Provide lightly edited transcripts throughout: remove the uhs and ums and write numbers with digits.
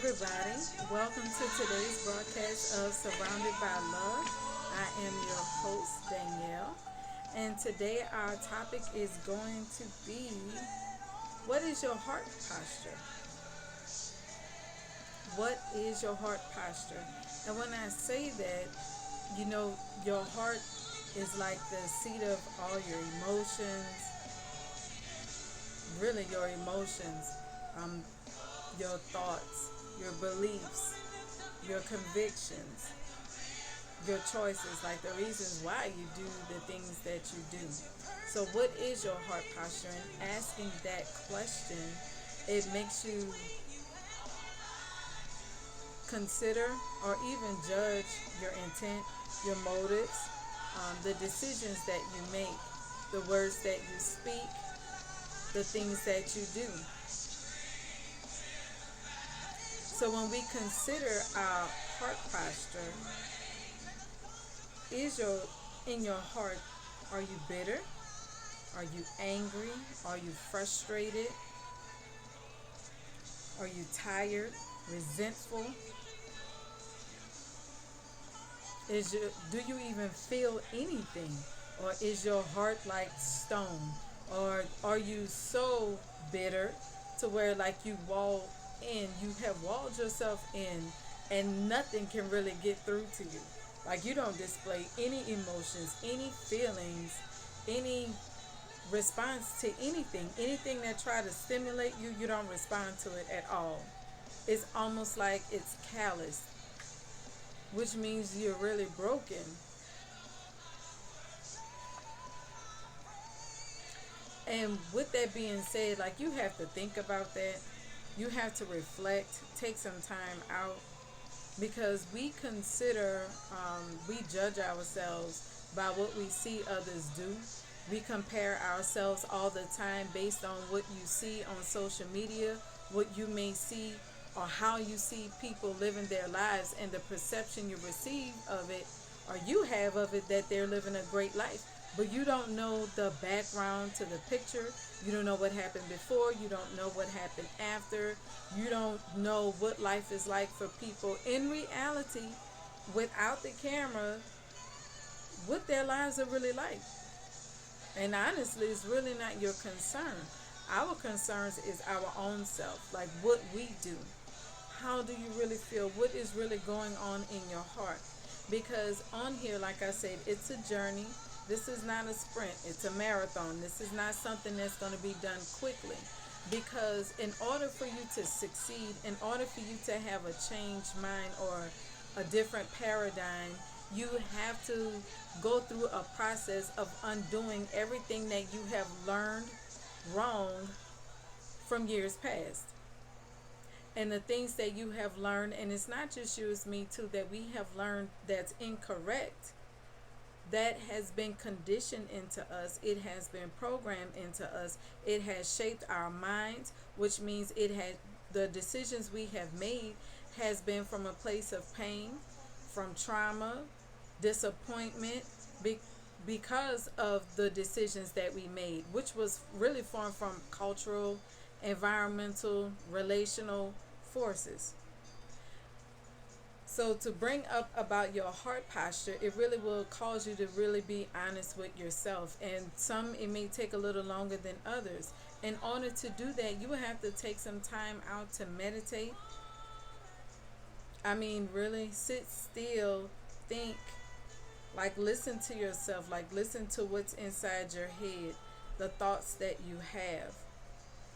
everybody. Welcome to today's broadcast of Surrounded by Love. I am your host, Danielle, and today our topic is going to be what is your heart posture? What is your heart posture? And when I say that, your heart is like the seat of all your emotions, really your emotions, um, your thoughts, your beliefs, your convictions, your choices, like the reasons why you do the things that you do. So, what is your heart posture? And asking that question, it makes you consider or even judge your intent, your motives, the decisions that you make, the words that you speak, the things that you do. So when we consider our heart posture, is your in your heart, are you bitter? Are you angry? Are you frustrated? Are you tired? Resentful? Do you even feel anything? Or is your heart like stone? Or are you so bitter to where like you have walled yourself in and nothing can really get through to you? Like you don't display any emotions, any feelings, any response to anything that try to stimulate you, you don't respond to it at all. It's almost like it's callous, which means you're really broken. And with that being said, like you have to think about that. You have to reflect, take some time out because we judge ourselves by what we see others do. We compare ourselves all the time based on what you see on social media, what you may see, or how you see people living their lives, and the perception you receive of it, or you have of it, that they're living a great life. But you don't know the background to the picture. You don't know what happened before. You don't know what happened after. You don't know what life is like for people in reality without the camera, what their lives are really like. And honestly, it's really not your concern. Our concerns is our own self, like what we do. How do you really feel? What is really going on in your heart? Because on here, like I said, it's a journey. This is not a sprint, it's a marathon. This is not something that's going to be done quickly. Because in order for you to succeed, in order for you to have a changed mind or a different paradigm, you have to go through a process of undoing everything that you have learned wrong from years past. And the things that you have learned, and it's not just you, it's me too, that we have learned that's incorrect, that has been conditioned into us, it has been programmed into us, it has shaped our minds, which means the decisions we have made has been from a place of pain, from trauma, disappointment, because of the decisions that we made, which was really formed from cultural, environmental, relational forces. So to bring up about your heart posture, it really will cause you to really be honest with yourself. And some it may take a little longer than others. In order to do that, you will have to take some time out to meditate. I mean, really sit still, think, like listen to yourself, like listen to what's inside your head, the thoughts that you have.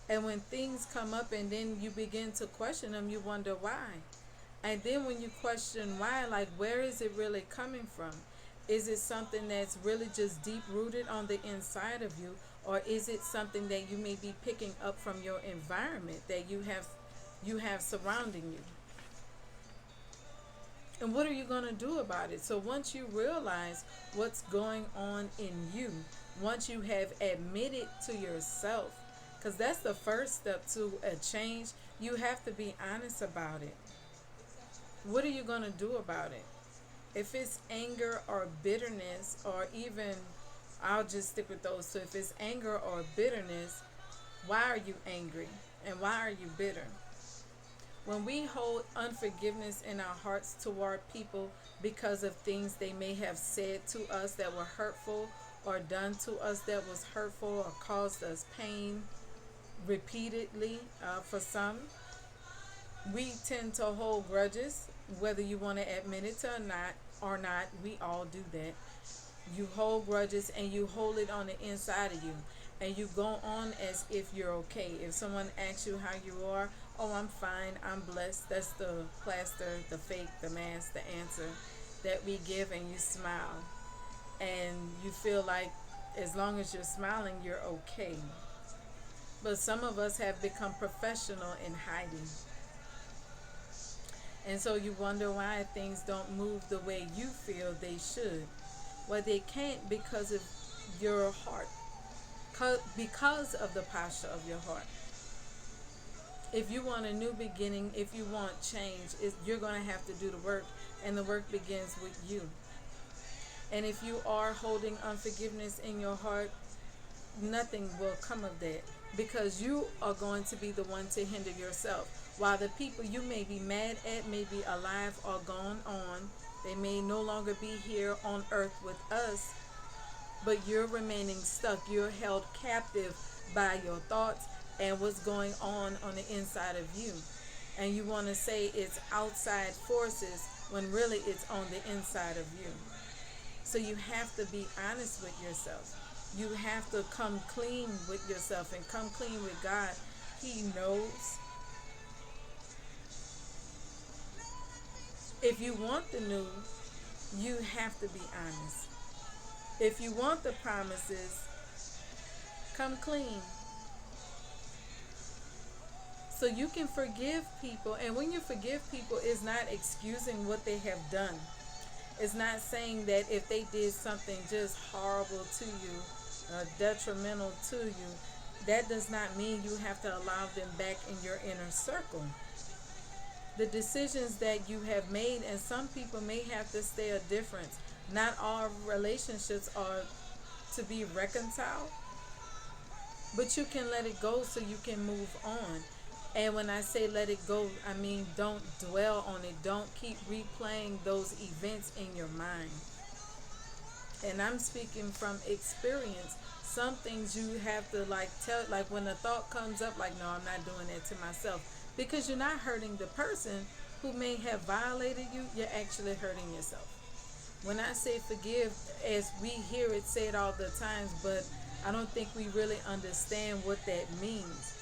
And when things come up and then you begin to question them, you wonder why. And then when you question why, like where is it really coming from? Is it something that's really just deep rooted on the inside of you? Or is it something that you may be picking up from your environment that you have surrounding you? And what are you going to do about it? So once you realize what's going on in you, once you have admitted to yourself, because that's the first step to a change, you have to be honest about it. What are you going to do about it? If it's anger or bitterness, or even, I'll just stick with those. So if it's anger or bitterness, why are you angry? And why are you bitter? When we hold unforgiveness in our hearts toward people because of things they may have said to us that were hurtful, or done to us that was hurtful, or caused us pain repeatedly, for some, we tend to hold grudges, whether you want to admit it to or not. We all do that. You hold grudges and you hold it on the inside of you, and you go on as if you're okay. If someone asks you how you are, oh, I'm fine, I'm blessed. That's the plaster, the fake, the mask, the answer that we give, and you smile. And you feel like as long as you're smiling, you're okay. But some of us have become professional in hiding. And so you wonder why things don't move the way you feel they should. Well, they can't because of your heart, because of the posture of your heart. If you want a new beginning, if you want change, you're going to have to do the work, and the work begins with you. And if you are holding unforgiveness in your heart, nothing will come of that, because you are going to be the one to hinder yourself. While the people you may be mad at may be alive or gone on, they may no longer be here on earth with us, but you're remaining stuck. You're held captive by your thoughts and what's going on the inside of you. And you want to say it's outside forces when really it's on the inside of you. So you have to be honest with yourself. You have to come clean with yourself and come clean with God. He knows. If you want the new, you have to be honest. If you want the promises, come clean. So you can forgive people. And when you forgive people, it's not excusing what they have done. It's not saying that if they did something just horrible to you, detrimental to you, that does not mean you have to allow them back in your inner circle. The decisions that you have made, and some people may have to stay a difference. Not all relationships are to be reconciled, but you can let it go so you can move on. And when I say let it go, I mean don't dwell on it. Don't keep replaying those events in your mind. And I'm speaking from experience. Some things you have to tell, like when a thought comes up, like, no, I'm not doing that to myself. Because you're not hurting the person who may have violated you, you're actually hurting yourself. When I say forgive, as we hear it said all the times, but I don't think we really understand what that means.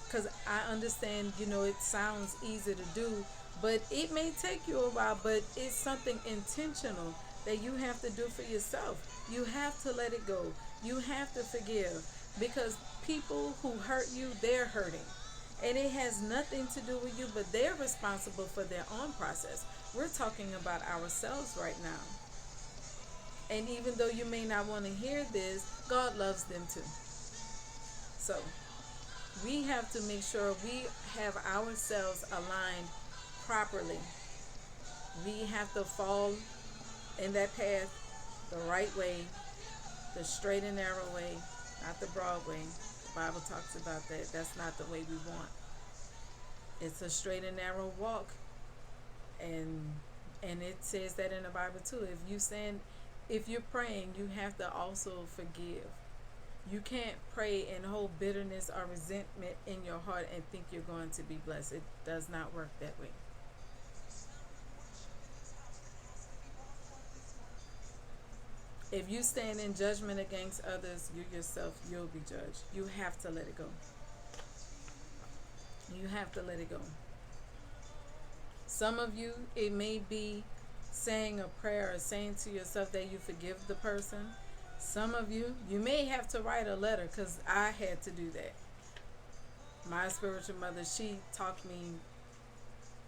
Because I understand, it sounds easy to do, but it may take you a while, but it's something intentional that you have to do for yourself. You have to let it go. You have to forgive, because people who hurt you, they're hurting. And it has nothing to do with you, but they're responsible for their own process. We're talking about ourselves right now. And even though you may not want to hear this, God loves them too. So we have to make sure we have ourselves aligned properly. We have to fall in that path the right way, the straight and narrow way, not the broad way. The Bible talks about that. That's not the way we want. It's a straight and narrow walk. And it says that in the Bible too. If you're praying, you have to also forgive. You can't pray and hold bitterness or resentment in your heart and think you're going to be blessed. It does not work that way. If you stand in judgment against others, you yourself, you'll be judged. You have to let it go. You have to let it go. Some of you, it may be saying a prayer or saying to yourself that you forgive the person. Some of you, you may have to write a letter, because I had to do that. My spiritual mother, she taught me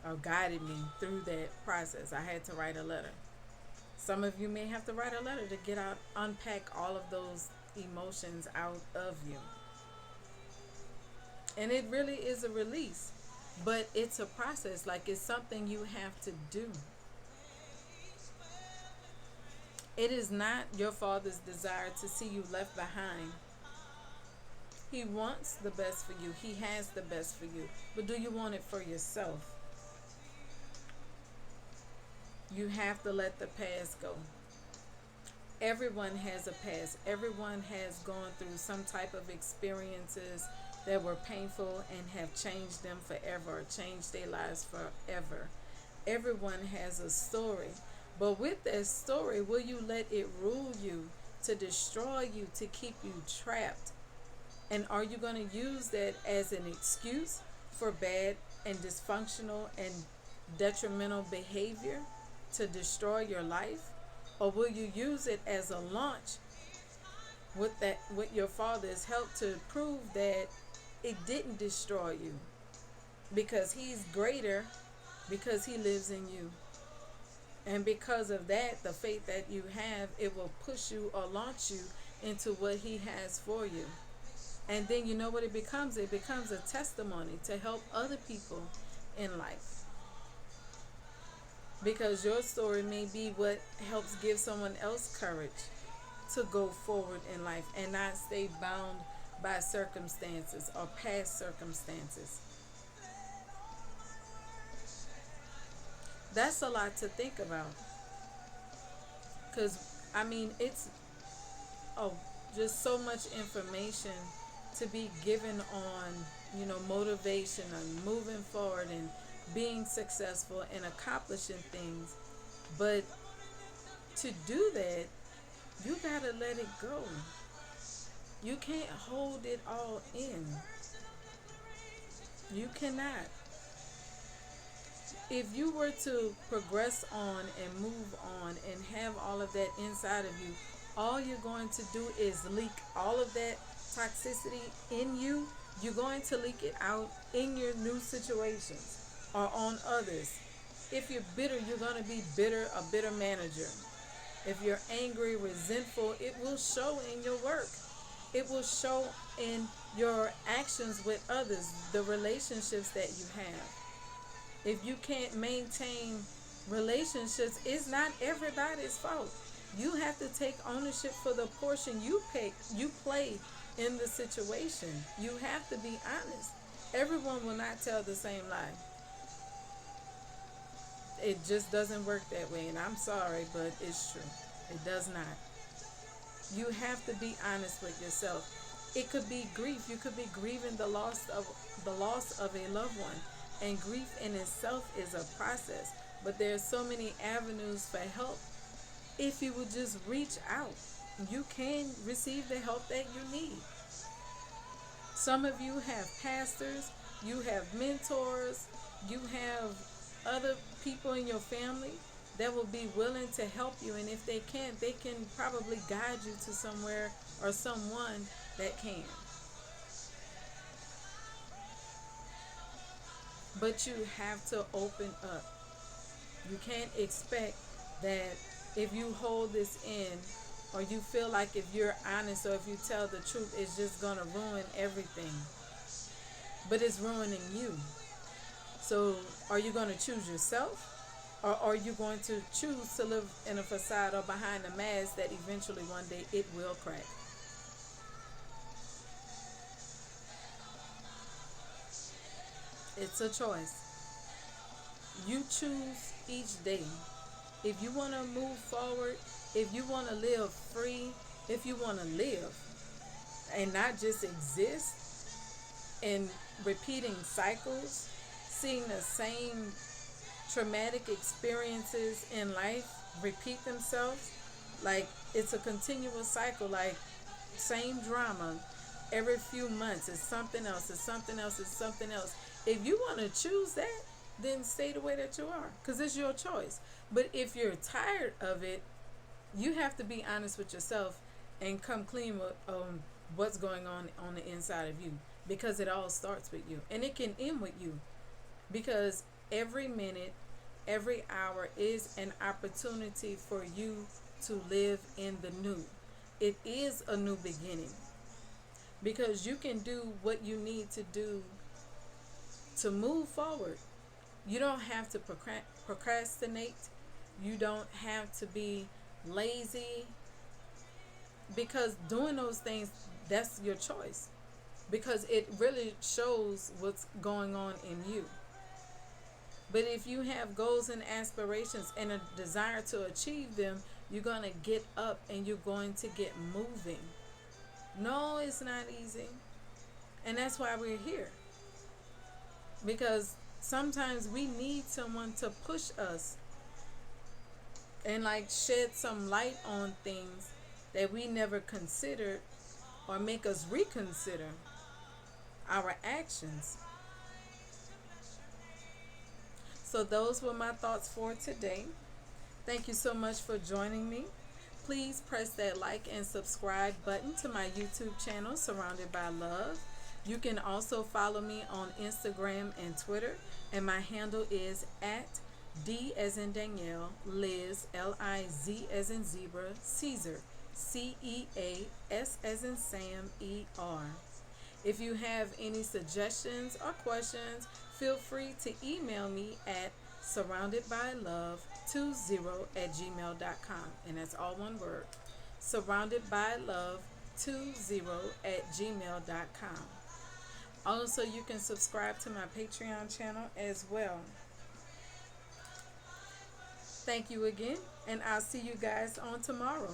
or guided me through that process. I had to write a letter. Some of you may have to write a letter to unpack all of those emotions out of you. And it really is a release, but it's a process. It's something you have to do. It is not your Father's desire to see you left behind. He wants the best for you. He has the best for you. But do you want it for yourself? You have to let the past go. Everyone has a past. Everyone has gone through some type of experiences that were painful and have changed them forever, or changed their lives forever. Everyone has a story. But with that story, will you let it rule you, to destroy you, to keep you trapped? And are you going to use that as an excuse for bad and dysfunctional and detrimental behavior to destroy your life? Or will you use it as a launch with your Father's help to prove that it didn't destroy you, because He's greater, because He lives in you. And because of that, the faith that you have, it will push you or launch you into what He has for you. And then you know what it becomes? It becomes a testimony to help other people in life. Because your story may be what helps give someone else courage to go forward in life and not stay bound by circumstances or past circumstances. That's a lot to think about. Because, I mean, it's oh, just so much information to be given on, motivation and moving forward and being successful and accomplishing things. But to do that, you gotta let it go. You can't hold it all in. You cannot. If you were to progress on and move on and have all of that inside of you, all you're going to do is leak all of that toxicity in you. You're going to leak it out in your new situations or on others. If you're bitter, you're going to be bitter, a bitter manager. If you're angry, resentful, it will show in your work. It will show in your actions with others, the relationships that you have. If you can't maintain relationships, it's not everybody's fault. You have to take ownership for the portion you play in the situation. You have to be honest. Everyone will not tell the same lie. It just doesn't work that way, and I'm sorry, but it's true. It does not. You have to be honest with yourself. It could be grief. You could be grieving the loss of a loved one, and grief in itself is a process. But there's so many avenues for help. If you would just reach out, you can receive the help that you need. Some of you have pastors, you have mentors, you have other people in your family that will be willing to help you, and if they can't, they can probably guide you to somewhere or someone that can. But you have to open up. You can't expect that if you hold this in, or you feel like if you're honest or if you tell the truth, it's just going to ruin everything. But it's ruining you. So are you going to choose yourself? Or are you going to choose to live in a facade or behind a mask that eventually one day it will crack? It's a choice. You choose each day. If you want to move forward, if you want to live free, if you want to live and not just exist in repeating cycles, seeing the same traumatic experiences in life repeat themselves, like it's a continuous cycle, like same drama every few months. It's something else, it's something else, it's something else. If you want to choose that, then stay the way that you are, because it's your choice. But if you're tired of it, you have to be honest with yourself and come clean with what's going on the inside of you, because it all starts with you and it can end with you, because every minute, every hour is an opportunity for you to live in the new. It is a new beginning, because you can do what you need to do to move forward. You don't have to procrastinate. You don't have to be lazy, because doing those things, that's your choice, because it really shows what's going on in you. But if you have goals and aspirations and a desire to achieve them, you're going to get up and you're going to get moving. No, it's not easy. And that's why we're here. Because sometimes we need someone to push us and like shed some light on things that we never considered, or make us reconsider our actions. So those were my thoughts for today. Thank you so much for joining me. Please press that like and subscribe button to my YouTube channel, Surrounded by Love. You can also follow me on Instagram and Twitter, and my handle is at D as in Danielle, Liz, Liz as in zebra, Caesar, Ceas as in Sam, ER. If you have any suggestions or questions, feel free to email me at surroundedbylove20@gmail.com. And that's all one word. Surroundedbylove20@gmail.com. Also, you can subscribe to my Patreon channel as well. Thank you again, and I'll see you guys on tomorrow.